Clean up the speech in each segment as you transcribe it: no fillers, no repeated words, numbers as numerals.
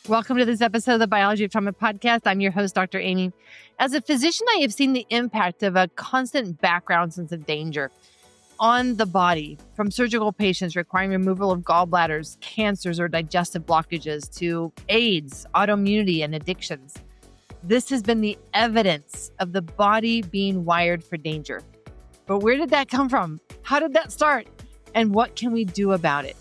Welcome to this episode of the Biology of Trauma podcast. I'm your host, Dr. Aimie. As a physician, I have seen the impact of a constant background sense of danger on the body, from surgical patients requiring removal of gallbladders, cancers, or digestive blockages, to AIDS, autoimmunity, and addictions. This has been the evidence of the body being wired for danger. But where did that come from? How did that start? And what can we do about it?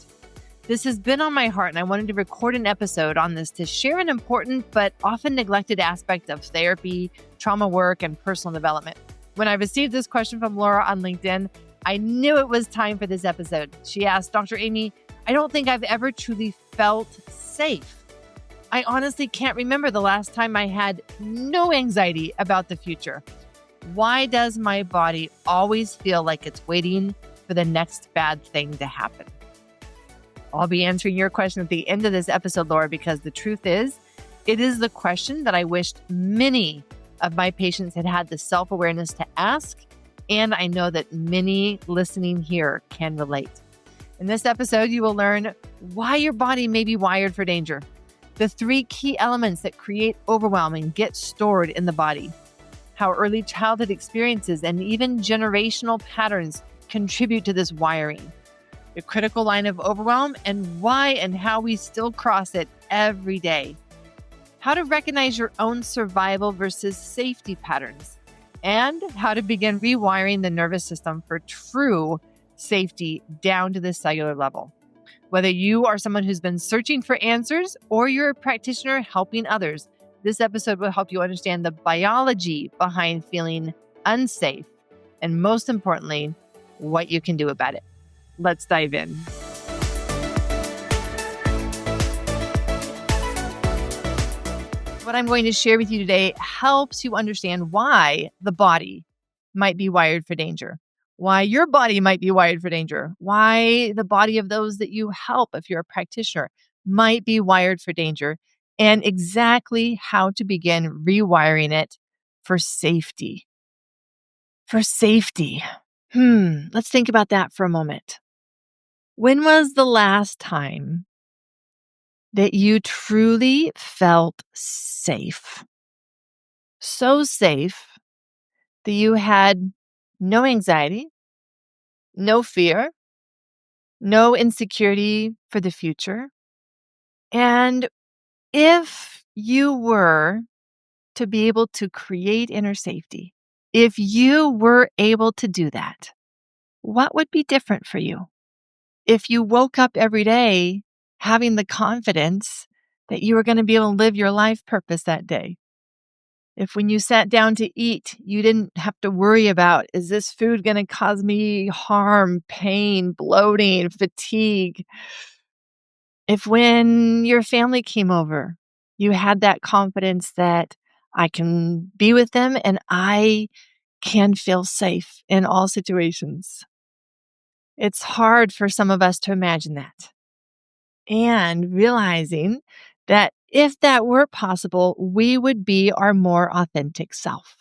This has been on my heart, and I wanted to record an episode on this to share an important but often neglected aspect of therapy, trauma work, and personal development. When I received this question from Laura on LinkedIn, I knew it was time for this episode. She asked, Dr. Aimie, I don't think I've ever truly felt safe. I honestly can't remember the last time I had no anxiety about the future. Why does my body always feel like it's waiting for the next bad thing to happen? I'll be answering your question at the end of this episode, Laura, because the truth is, it is the question that I wished many of my patients had had the self-awareness to ask, and I know that many listening here can relate. In this episode, you will learn why your body may be wired for danger, the 3 key elements that create overwhelm and get stored in the body, how early childhood experiences and even generational patterns contribute to this wiring, the critical line of overwhelm, and why and how we still cross it every day. How to recognize your own survival versus safety patterns, and how to begin rewiring the nervous system for true safety down to the cellular level. Whether you are someone who's been searching for answers or you're a practitioner helping others, this episode will help you understand the biology behind feeling unsafe, and most importantly, what you can do about it. Let's dive in. What I'm going to share with you today helps you understand why the body might be wired for danger, why your body might be wired for danger, why the body of those that you help, if you're a practitioner, might be wired for danger, and exactly how to begin rewiring it for safety. For safety. Let's think about that for a moment. When was the last time that you truly felt safe? So safe that you had no anxiety, no fear, no insecurity for the future. And if you were to be able to create inner safety, if you were able to do that, what would be different for you? If you woke up every day having the confidence that you were going to be able to live your life purpose that day. If when you sat down to eat, you didn't have to worry about, is this food going to cause me harm, pain, bloating, fatigue? If when your family came over, you had that confidence that I can be with them and I can feel safe in all situations. It's hard for some of us to imagine that. And realizing that if that were possible, we would be our more authentic self.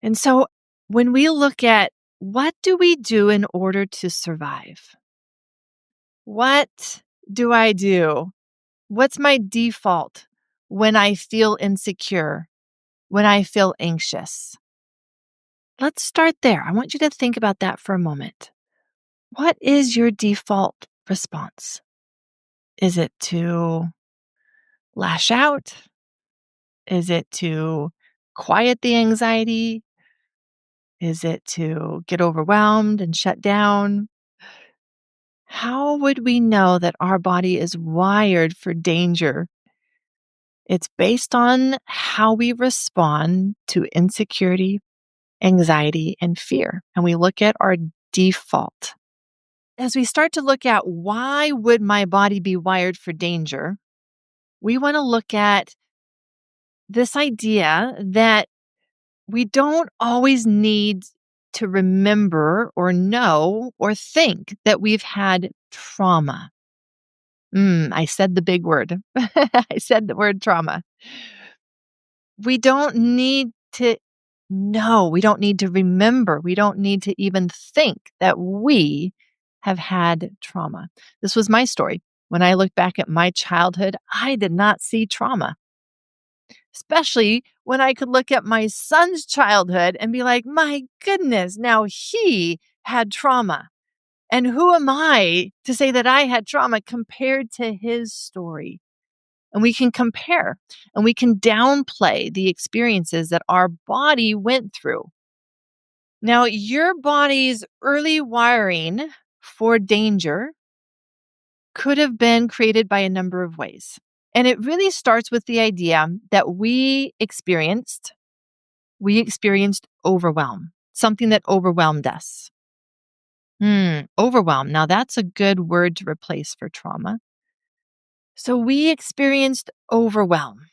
And so when we look at what do we do in order to survive? What do I do? What's my default when I feel insecure, when I feel anxious? Let's start there. I want you to think about that for a moment. What is your default response? Is it to lash out? Is it to quiet the anxiety? Is it to get overwhelmed and shut down? How would we know that our body is wired for danger? It's based on how we respond to insecurity, anxiety, and fear. And we look at our default. As we start to look at why would my body be wired for danger, we want to look at this idea that we don't always need to remember or know or think that we've had trauma. I said the big word. I said the word trauma. We don't need to know. We don't need to remember. We don't need to even think that we have had trauma. This was my story. When I look back at my childhood, I did not see trauma, especially when I could look at my son's childhood and be like, my goodness, now he had trauma. And who am I to say that I had trauma compared to his story? And we can compare and we can downplay the experiences that our body went through. Now, your body's early wiring for danger could have been created by a number of ways. And it really starts with the idea that we experienced overwhelm, something that overwhelmed us. Overwhelm. Now, that's a good word to replace for trauma. So we experienced overwhelm.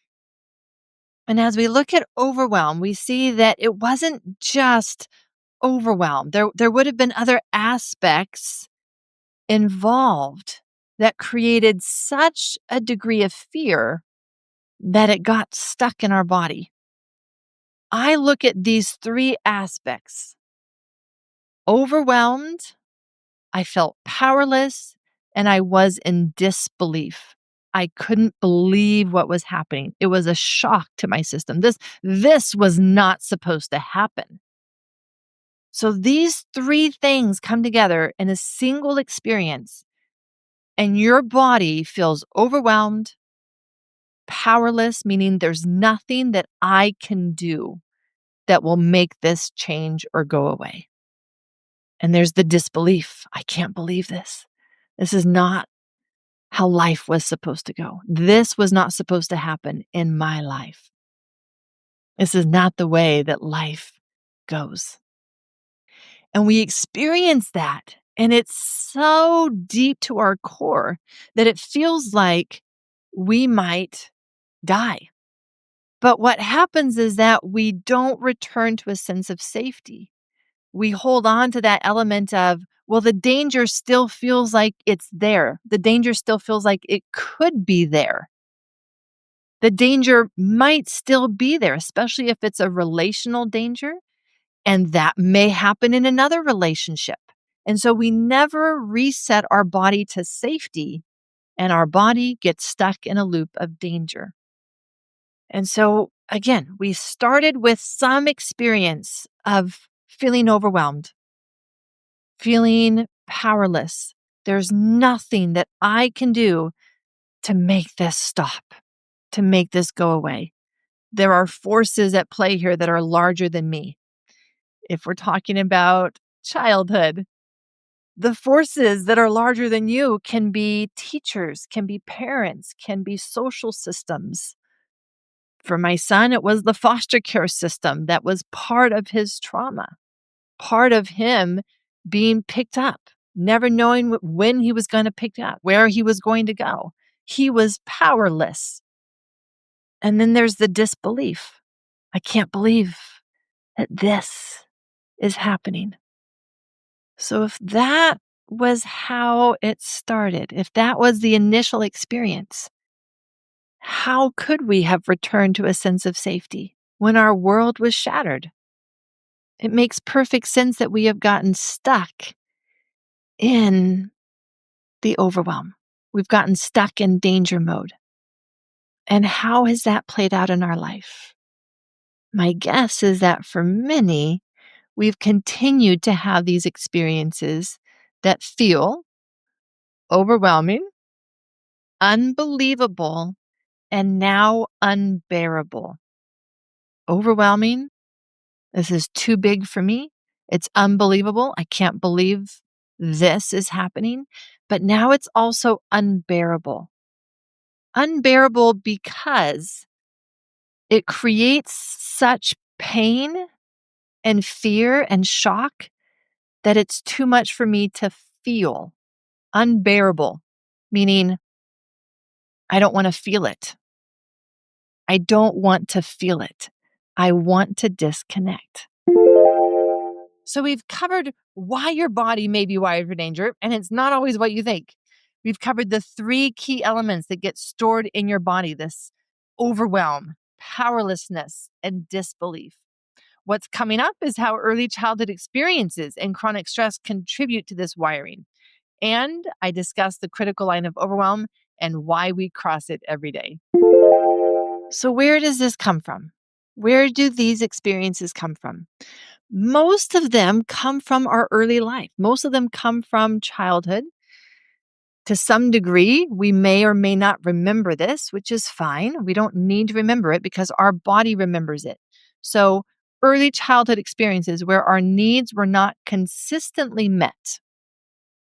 And as we look at overwhelm, we see that it wasn't just overwhelm. There would have been other aspects involved that created such a degree of fear that it got stuck in our body. I look at these three aspects. Overwhelmed, I felt powerless, and I was in disbelief. I couldn't believe what was happening. It was a shock to my system. This was not supposed to happen. So these three things come together in a single experience, and your body feels overwhelmed, powerless, meaning there's nothing that I can do that will make this change or go away. And there's the disbelief. I can't believe this. This is not how life was supposed to go. This was not supposed to happen in my life. This is not the way that life goes. And we experience that. And it's so deep to our core that it feels like we might die. But what happens is that we don't return to a sense of safety. We hold on to that element of, well, the danger still feels like it's there. The danger still feels like it could be there. The danger might still be there, especially if it's a relational danger. And that may happen in another relationship. And so we never reset our body to safety, and our body gets stuck in a loop of danger. And so, again, we started with some experience of feeling overwhelmed, feeling powerless. There's nothing that I can do to make this stop, to make this go away. There are forces at play here that are larger than me. If we're talking about childhood, the forces that are larger than you can be teachers, can be parents, can be social systems. For my son, it was the foster care system that was part of his trauma, part of him being picked up, never knowing when he was going to pick up, where he was going to go. He was powerless. And then there's the disbelief. I can't believe that this is happening. So if that was how it started, if that was the initial experience, how could we have returned to a sense of safety when our world was shattered? It makes perfect sense that we have gotten stuck in the overwhelm. We've gotten stuck in danger mode. And how has that played out in our life? My guess is that for many, we've continued to have these experiences that feel overwhelming, unbelievable, and now unbearable. Overwhelming. This is too big for me. It's unbelievable. I can't believe this is happening. But now it's also unbearable. Unbearable because it creates such pain and fear and shock that it's too much for me to feel. Unbearable, meaning I don't want to feel it. I don't want to feel it. I want to disconnect. So we've covered why your body may be wired for danger, and it's not always what you think. We've covered the three key elements that get stored in your body: this overwhelm, powerlessness, and disbelief. What's coming up is how early childhood experiences and chronic stress contribute to this wiring. And I discuss the critical line of overwhelm and why we cross it every day. So, where does this come from? Where do these experiences come from? Most of them come from our early life. Most of them come from childhood. To some degree, we may or may not remember this, which is fine. We don't need to remember it because our body remembers it. So, early childhood experiences where our needs were not consistently met.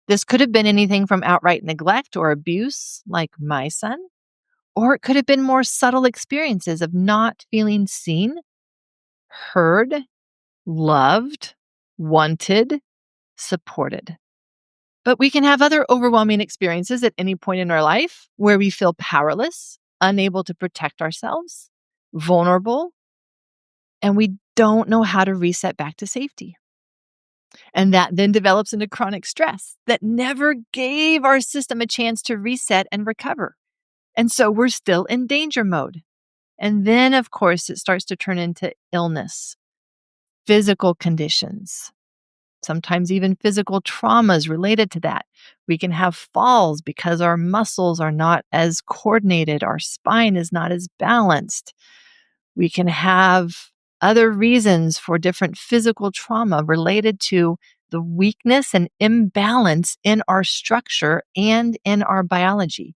This could have been anything from outright neglect or abuse, like my son, or it could have been more subtle experiences of not feeling seen, heard, loved, wanted, supported. But we can have other overwhelming experiences at any point in our life where we feel powerless, unable to protect ourselves, vulnerable, and we don't know how to reset back to safety. And that then develops into chronic stress that never gave our system a chance to reset and recover. And so we're still in danger mode. And then, of course, it starts to turn into illness, physical conditions, sometimes even physical traumas related to that. We can have falls because our muscles are not as coordinated, our spine is not as balanced. We can have other reasons for different physical trauma related to the weakness and imbalance in our structure and in our biology.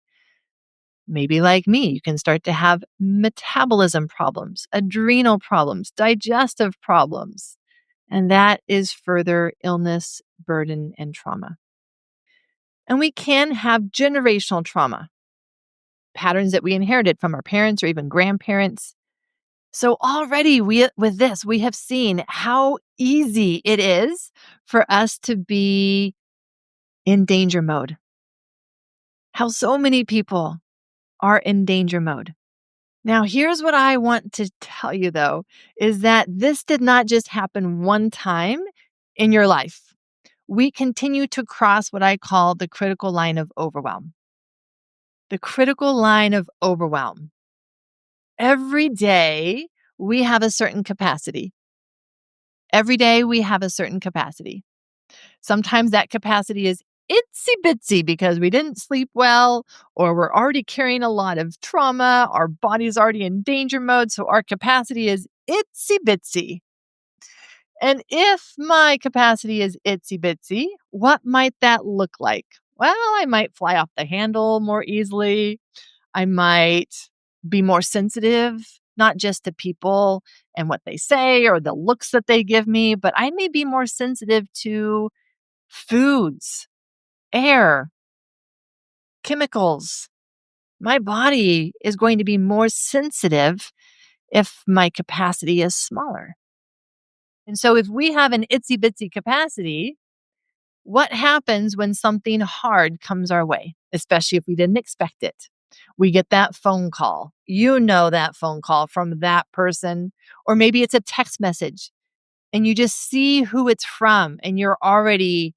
Maybe like me, you can start to have metabolism problems, adrenal problems, digestive problems. And that is further illness, burden, and trauma. And we can have generational trauma, patterns that we inherited from our parents or even grandparents. So already with this, we have seen how easy it is for us to be in danger mode. How so many people are in danger mode. Now, here's what I want to tell you, though, is that this did not just happen one time in your life. We continue to cross what I call the critical line of overwhelm. The critical line of overwhelm. Every day, we have a certain capacity. Every day, we have a certain capacity. Sometimes that capacity is itsy bitsy because we didn't sleep well, or we're already carrying a lot of trauma. Our body's already in danger mode. So our capacity is itsy bitsy. And if my capacity is itsy bitsy, what might that look like? Well, I might fly off the handle more easily. I might be more sensitive, not just to people and what they say or the looks that they give me, but I may be more sensitive to foods, air, chemicals. My body is going to be more sensitive if my capacity is smaller. And so if we have an itsy bitsy capacity, what happens when something hard comes our way, especially if we didn't expect it? We get that phone call. You know that phone call from that person, or maybe it's a text message and you just see who it's from and you're already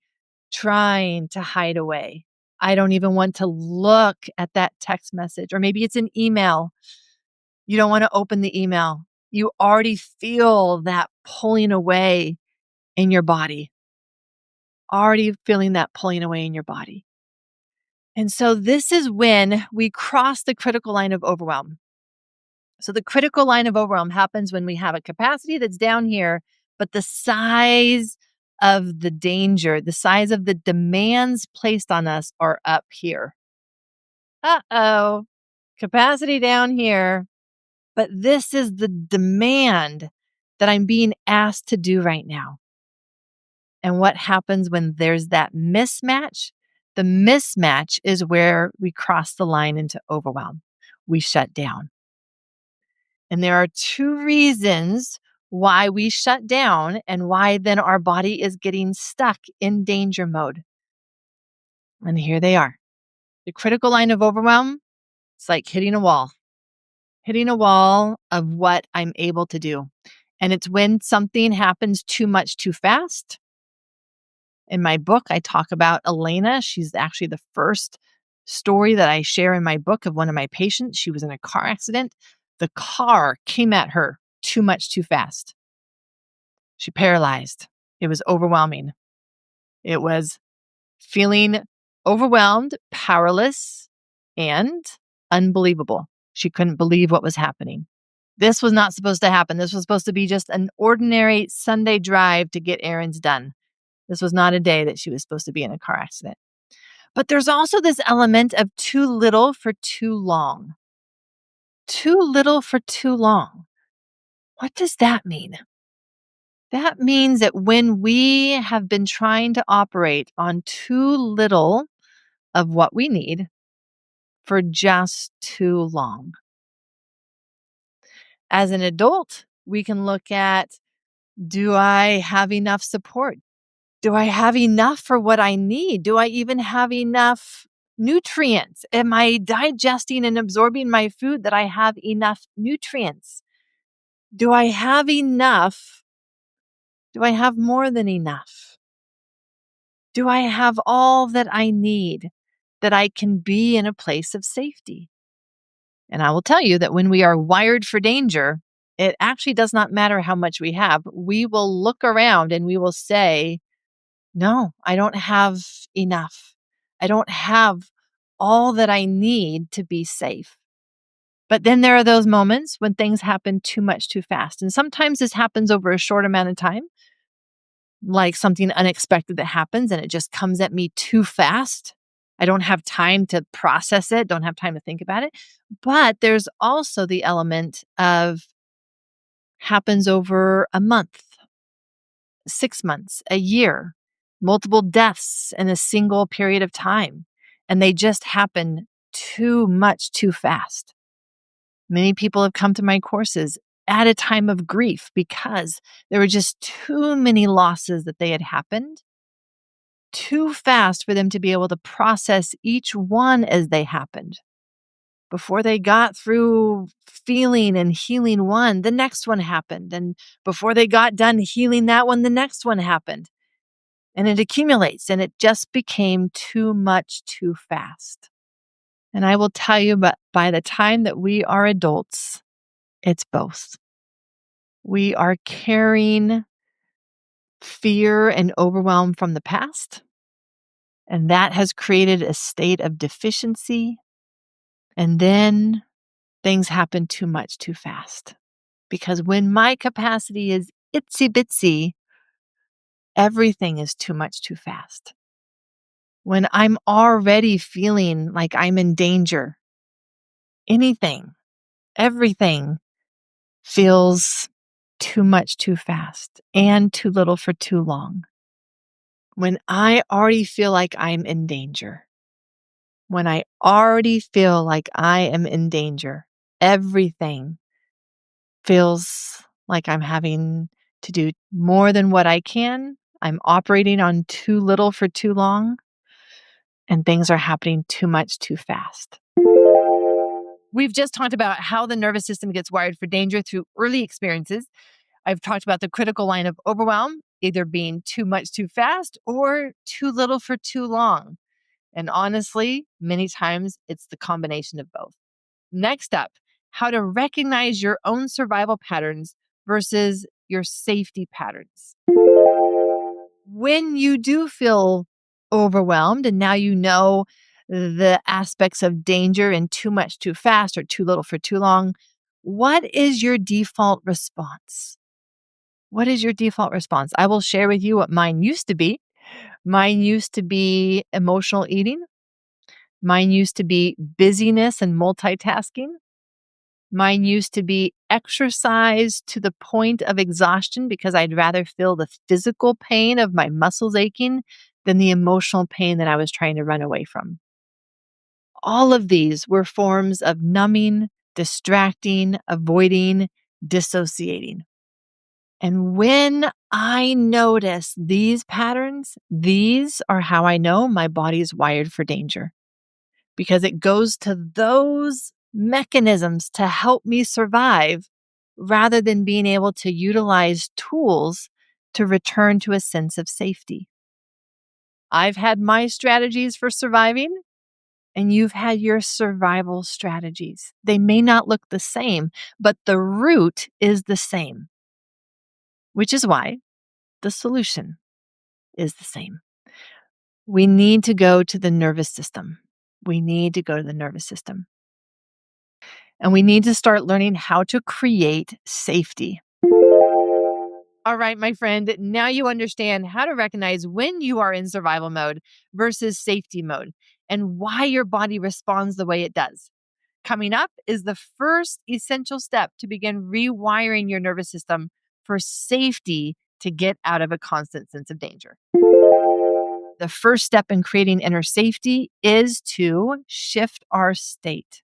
trying to hide away. I don't even want to look at that text message. Or maybe it's an email. You don't want to open the email. You already feel that pulling away in your body. Already feeling that pulling away in your body. And so this is when we cross the critical line of overwhelm. So the critical line of overwhelm happens when we have a capacity that's down here, but the size of the danger, the size of the demands placed on us are up here. Uh-oh, capacity down here, but this is the demand that I'm being asked to do right now. And what happens when there's that mismatch? The mismatch is where we cross the line into overwhelm. We shut down. And there are two reasons why we shut down and why then our body is getting stuck in danger mode. And here they are. The critical line of overwhelm, it's like hitting a wall of what I'm able to do. And it's when something happens too much too fast. In my book, I talk about Elena. She's actually the first story that I share in my book of one of my patients. She was in a car accident. The car came at her too much too fast. She paralyzed. It was overwhelming. It was feeling overwhelmed, powerless, and unbelievable. She couldn't believe what was happening. This was not supposed to happen. This was supposed to be just an ordinary Sunday drive to get errands done. This was not a day that she was supposed to be in a car accident. But there's also this element of too little for too long. Too little for too long. What does that mean? That means that when we have been trying to operate on too little of what we need for just too long. As an adult, we can look at, do I have enough support? Do I have enough for what I need? Do I even have enough nutrients? Am I digesting and absorbing my food that I have enough nutrients? Do I have enough? Do I have more than enough? Do I have all that I need that I can be in a place of safety? And I will tell you that when we are wired for danger, it actually does not matter how much we have. We will look around and we will say, no, I don't have enough. I don't have all that I need to be safe. But then there are those moments when things happen too much too fast. And sometimes this happens over a short amount of time, like something unexpected that happens and it just comes at me too fast. I don't have time to process it, don't have time to think about it. But there's also the element of happens over a month, 6 months, a year, multiple deaths in a single period of time. And they just happen too much too fast. Many people have come to my courses at a time of grief because there were just too many losses that they had happened too fast for them to be able to process each one as they happened. Before they got through feeling and healing one, the next one happened. And before they got done healing that one, the next one happened. And it accumulates and it just became too much too fast. And I will tell you, but by the time that we are adults, it's both. We are carrying fear and overwhelm from the past. And that has created a state of deficiency. And then things happen too much too fast. Because when my capacity is itsy bitsy, everything is too much too fast. When I'm already feeling like I'm in danger, anything, everything feels too much too fast and too little for too long. When I already feel like I'm in danger, when I already feel like I am in danger, everything feels like I'm having to do more than what I can. I'm operating on too little for too long, and things are happening too much too fast. We've just talked about how the nervous system gets wired for danger through early experiences. I've talked about the critical line of overwhelm, either being too much too fast or too little for too long. And honestly, many times it's the combination of both. Next up, how to recognize your own survival patterns versus your safety patterns. When you do feel overwhelmed and now you know the aspects of danger and too much too fast or too little for too long, what is your default response? What is your default response? I will share with you what mine used to be. Mine used to be emotional eating. Mine used to be busyness and multitasking. Mine used to be exercise to the point of exhaustion because I'd rather feel the physical pain of my muscles aching than the emotional pain that I was trying to run away from. All of these were forms of numbing, distracting, avoiding, dissociating. And when I notice these patterns, these are how I know my body is wired for danger. Because it goes to those mechanisms to help me survive rather than being able to utilize tools to return to a sense of safety. I've had my strategies for surviving, and you've had your survival strategies. They may not look the same, but the root is the same, which is why the solution is the same. We need to go to the nervous system. We need to go to the nervous system. And we need to start learning how to create safety. All right, my friend, now you understand how to recognize when you are in survival mode versus safety mode and why your body responds the way it does. Coming up is the first essential step to begin rewiring your nervous system for safety to get out of a constant sense of danger. The first step in creating inner safety is to shift our state,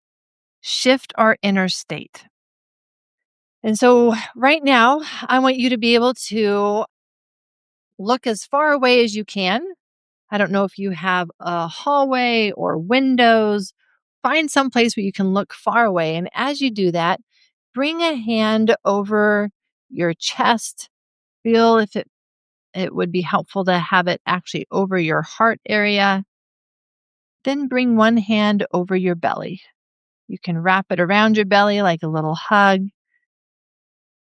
shift our inner state. And so, right now, I want you to be able to look as far away as you can. I don't know if you have a hallway or windows. Find some place where you can look far away. And as you do that, bring a hand over your chest. Feel if it would be helpful to have it actually over your heart area. Then bring one hand over your belly. You can wrap it around your belly like a little hug.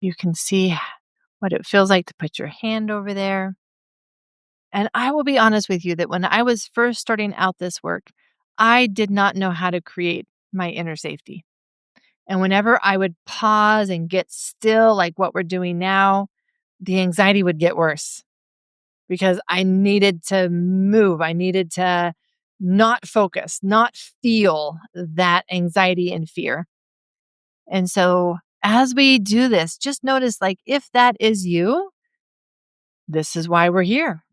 You can see what it feels like to put your hand over there. And I will be honest with you that when I was first starting out this work, I did not know how to create my inner safety. And whenever I would pause and get still, like what we're doing now, the anxiety would get worse because I needed to move. I needed to not focus, not feel that anxiety and fear. And so as we do this, just notice like if that is you, this is why we're here.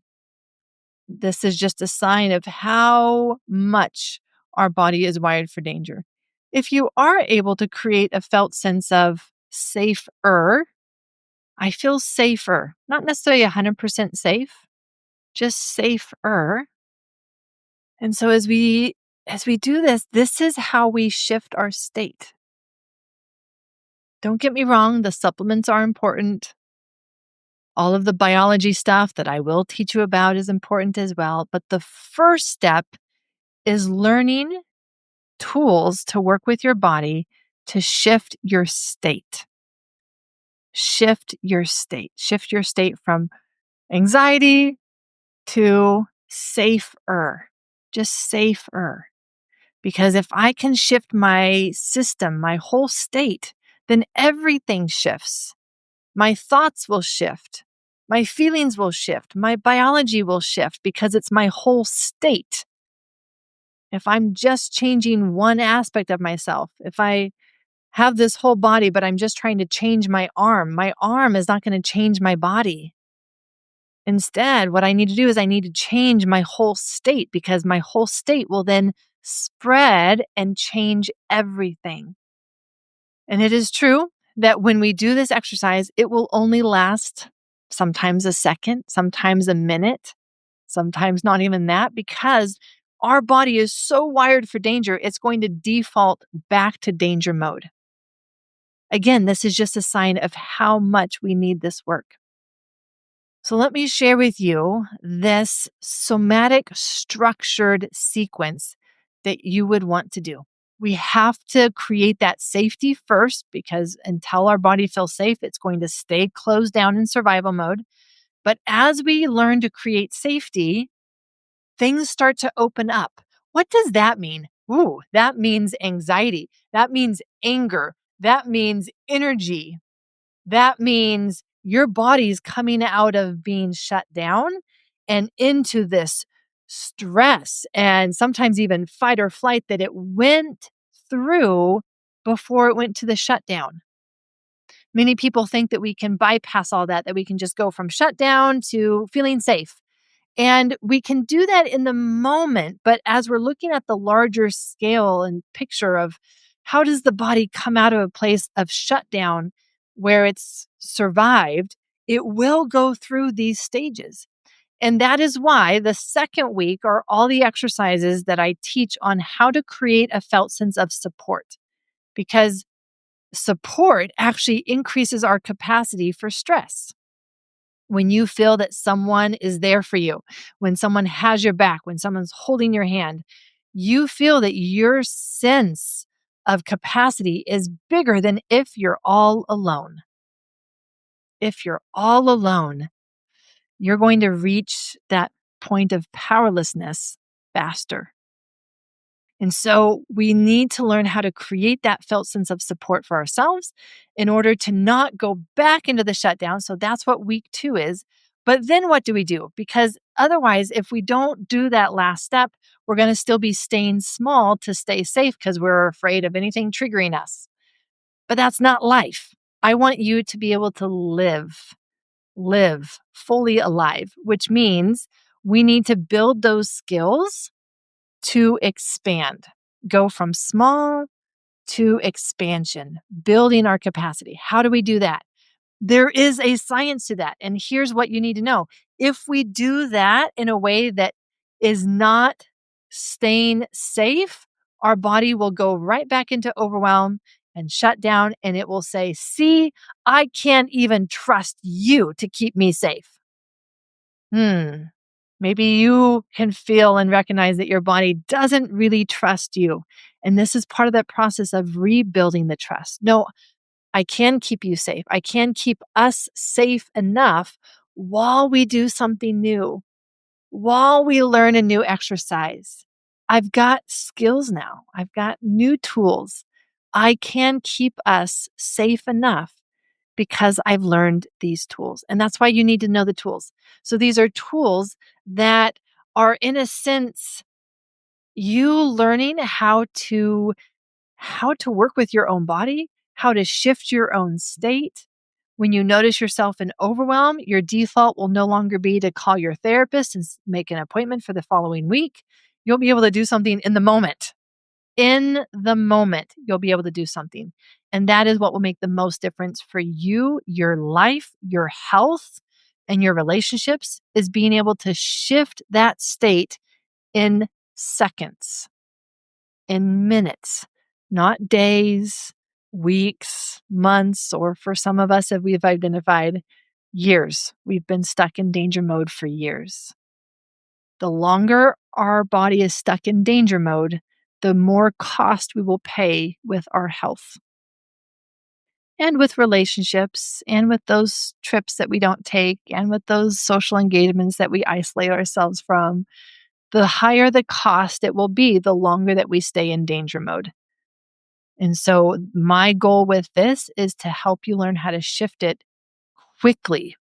This is just a sign of how much our body is wired for danger. If you are able to create a felt sense of safer, I feel safer, not necessarily 100% safe, just safer. And so as we do this, this is how we shift our state. Don't get me wrong, the supplements are important. All of the biology stuff that I will teach you about is important as well. But the first step is learning tools to work with your body to shift your state. Shift your state. Shift your state from anxiety to safer. Just safer. Because if I can shift my system, my whole state, then everything shifts. My thoughts will shift. My feelings will shift. My biology will shift because it's my whole state. If I'm just changing one aspect of myself, if I have this whole body, but I'm just trying to change my arm is not going to change my body. Instead, what I need to do is I need to change my whole state because my whole state will then spread and change everything. And it is true that when we do this exercise, it will only last sometimes a second, sometimes a minute, sometimes not even that, because our body is so wired for danger, it's going to default back to danger mode. Again, this is just a sign of how much we need this work. So let me share with you this somatic structured sequence that you would want to do. We have to create that safety first because until our body feels safe, it's going to stay closed down in survival mode. But as we learn to create safety, things start to open up. What does that mean? Ooh, that means anxiety. That means anger. That means energy. That means your body's coming out of being shut down and into this stress and sometimes even fight or flight that it went through before it went to the shutdown. Many people think that we can bypass all that we can just go from shutdown to feeling safe. And we can do that in the moment, but as we're looking at the larger scale and picture of how does the body come out of a place of shutdown where it's survived, it will go through these stages. And that is why the second week are all the exercises that I teach on how to create a felt sense of support, because support actually increases our capacity for stress. When you feel that someone is there for you, when someone has your back, when someone's holding your hand, you feel that your sense of capacity is bigger than if you're all alone. If you're all alone, you're going to reach that point of powerlessness faster. And so we need to learn how to create that felt sense of support for ourselves in order to not go back into the shutdown. So that's what week 2 is. But then what do we do? Because otherwise, if we don't do that last step, we're going to still be staying small to stay safe because we're afraid of anything triggering us. But that's not life. I want you to be able to live fully alive, which means we need to build those skills to expand, go from small to expansion, building our capacity. How do we do that? There is a science to that. And here's what you need to know. If we do that in a way that is not staying safe, our body will go right back into overwhelm and shut down. And it will say, see, I can't even trust you to keep me safe. Maybe you can feel and recognize that your body doesn't really trust you. And this is part of that process of rebuilding the trust. No, I can keep you safe. I can keep us safe enough while we do something new, while we learn a new exercise. I've got skills now. I've got new tools. I can keep us safe enough because I've learned these tools. And that's why you need to know the tools. So these are tools that are, in a sense, you learning how to work with your own body, how to shift your own state. When you notice yourself in overwhelm, your default will no longer be to call your therapist and make an appointment for the following week. You'll be able to do something in the moment. In the moment, you'll be able to do something. And that is what will make the most difference for you, your life, your health, and your relationships, is being able to shift that state in seconds, in minutes, not days, weeks, months, or for some of us, as we've identified, years. We've been stuck in danger mode for years. The longer our body is stuck in danger mode, the more cost we will pay with our health and with relationships and with those trips that we don't take and with those social engagements that we isolate ourselves from. The higher the cost it will be, the longer that we stay in danger mode. And so my goal with this is to help you learn how to shift it quickly.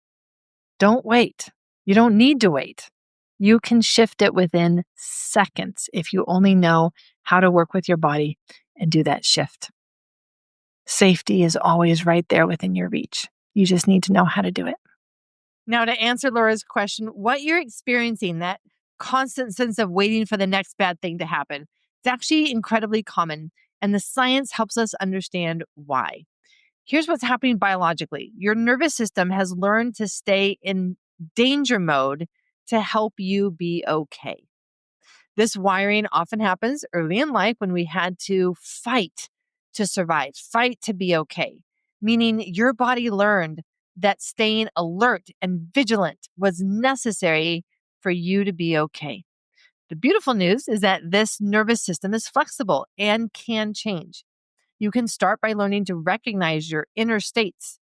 Don't wait. You don't need to wait. You can shift it within seconds if you only know how to work with your body and do that shift. Safety is always right there within your reach. You just need to know how to do it. Now, to answer Laura's question, what you're experiencing, that constant sense of waiting for the next bad thing to happen, it's actually incredibly common. And the science helps us understand why. Here's what's happening biologically. Your nervous system has learned to stay in danger mode to help you be okay. This wiring often happens early in life when we had to fight to survive, fight to be okay, meaning your body learned that staying alert and vigilant was necessary for you to be okay. The beautiful news is that this nervous system is flexible and can change. You can start by learning to recognize your inner states.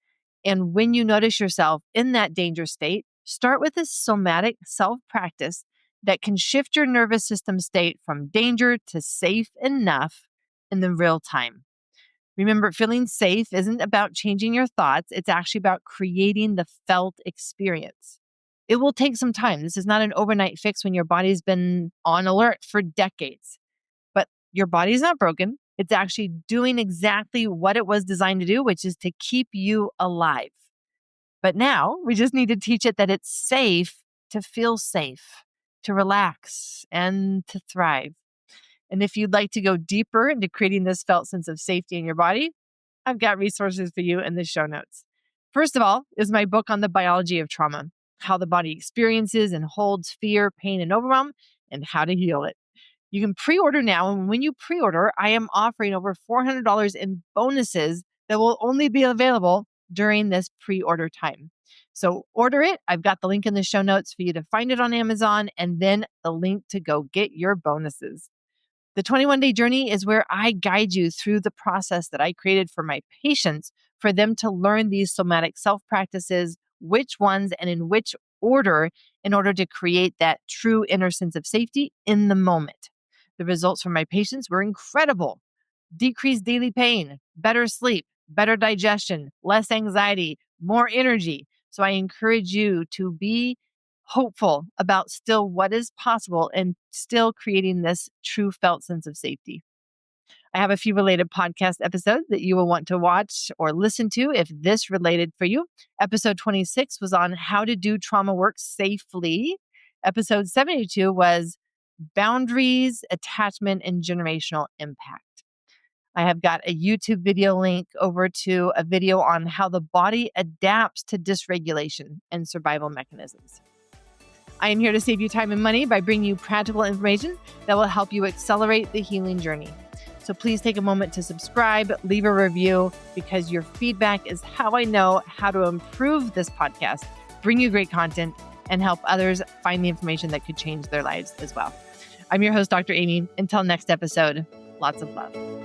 And when you notice yourself in that danger state, start with a somatic self-practice that can shift your nervous system state from danger to safe enough in the real time. Remember, feeling safe isn't about changing your thoughts. It's actually about creating the felt experience. It will take some time. This is not an overnight fix when your body's been on alert for decades. But your body's not broken. It's actually doing exactly what it was designed to do, which is to keep you alive. But now we just need to teach it that it's safe to feel safe, to relax, and to thrive. And if you'd like to go deeper into creating this felt sense of safety in your body, I've got resources for you in the show notes. First of all is my book on the biology of trauma, how the body experiences and holds fear, pain, and overwhelm, and how to heal it. You can pre-order now, and when you pre-order, I am offering over $400 in bonuses that will only be available during this pre-order time. So order it. I've got the link in the show notes for you to find it on Amazon, and then the link to go get your bonuses. The 21-day journey is where I guide you through the process that I created for my patients for them to learn these somatic self-practices, which ones and in which order in order to create that true inner sense of safety in the moment. The results from my patients were incredible. Decreased daily pain, better sleep, better digestion, less anxiety, more energy. So I encourage you to be hopeful about still what is possible and still creating this true felt sense of safety. I have a few related podcast episodes that you will want to watch or listen to if this related for you. Episode 26 was on how to do trauma work safely. Episode 72 was boundaries, attachment, and generational impact. I have got a YouTube video link over to a video on how the body adapts to dysregulation and survival mechanisms. I am here to save you time and money by bringing you practical information that will help you accelerate the healing journey. So please take a moment to subscribe, leave a review, because your feedback is how I know how to improve this podcast, bring you great content, and help others find the information that could change their lives as well. I'm your host, Dr. Aimie. Until next episode, lots of love.